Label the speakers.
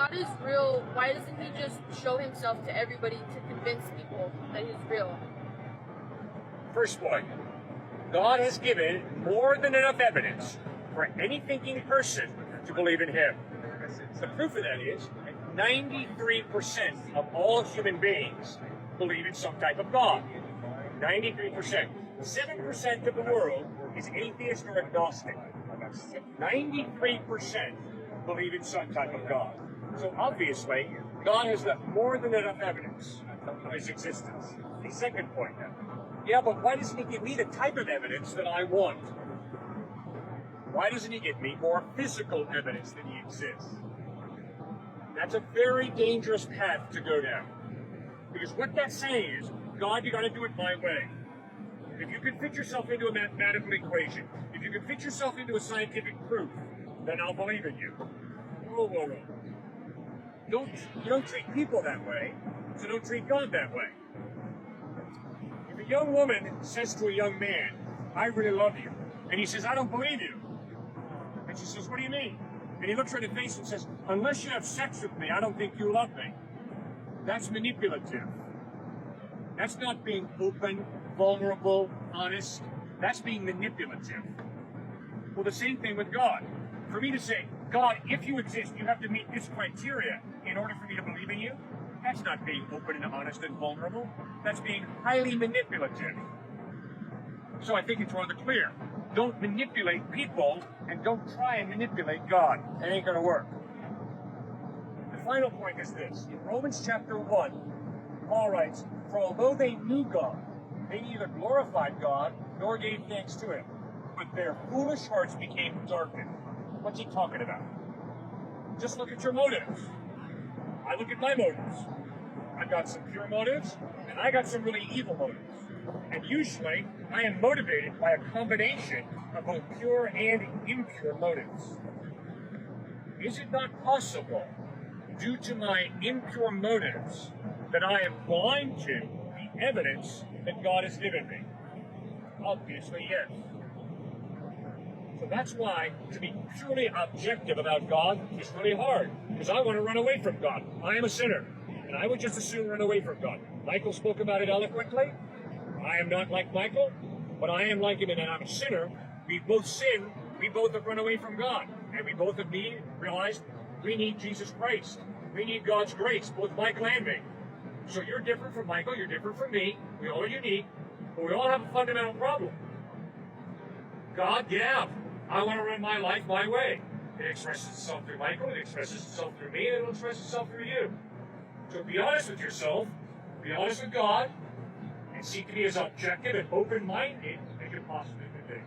Speaker 1: God is real, why doesn't he just show himself to everybody to convince people that he's real?
Speaker 2: First point, God has given more than enough evidence for any thinking person to believe in him. The proof of that is 93% of all human beings believe in some type of God. 93%. 7% of the world is atheist or agnostic. 93% believe in some type of God. So obviously, God has left more than enough evidence of his existence. The second point now. Yeah, but why doesn't he give me the type of evidence that I want? Why doesn't he give me more physical evidence that he exists? That's a very dangerous path to go down. Because what that's saying is, God, you got to do it my way. If you can fit yourself into a mathematical equation, if you can fit yourself into a scientific proof, then I'll believe in you. Whoa. You don't treat people that way, so don't treat God that way. If a young woman says to a young man, I really love you, and he says, I don't believe you. And she says, what do you mean? And he looks her in the face and says, unless you have sex with me, I don't think you love me. That's manipulative. That's not being open, vulnerable, honest. That's being manipulative. Well, the same thing with God. For me to say, God, if you exist, you have to meet this criteria in order for me to believe in you, that's not being open and honest and vulnerable. That's being highly manipulative. So I think it's rather clear. Don't manipulate people, and don't try and manipulate God. It ain't going to work. The final point is this. In Romans chapter 1, Paul writes, for although they knew God, they neither glorified God nor gave thanks to him, but their foolish hearts became darkened. What's he talking about? Just look at your motives. I look at my motives. I've got some pure motives, and I got some really evil motives. And usually, I am motivated by a combination of both pure and impure motives. Is it not possible, due to my impure motives, that I am blind to the evidence that God has given me? Obviously, yes. So that's why to be purely objective about God is really hard, because I want to run away from God. I am a sinner, and I would just as soon run away from God. Michael spoke about it eloquently. I am not like Michael, but I am like him, and I'm a sinner. We both sin. We both have run away from God, and we both have realized we need Jesus Christ. We need God's grace, both Michael and me. So you're different from Michael, you're different from me. We all are unique, but we all have a fundamental problem. God, get out. I want to run my life my way. It expresses itself through Michael, it expresses itself through me, and it'll express itself through you. So be honest with yourself, be honest with God, and seek to be as objective and open-minded as you possibly can be.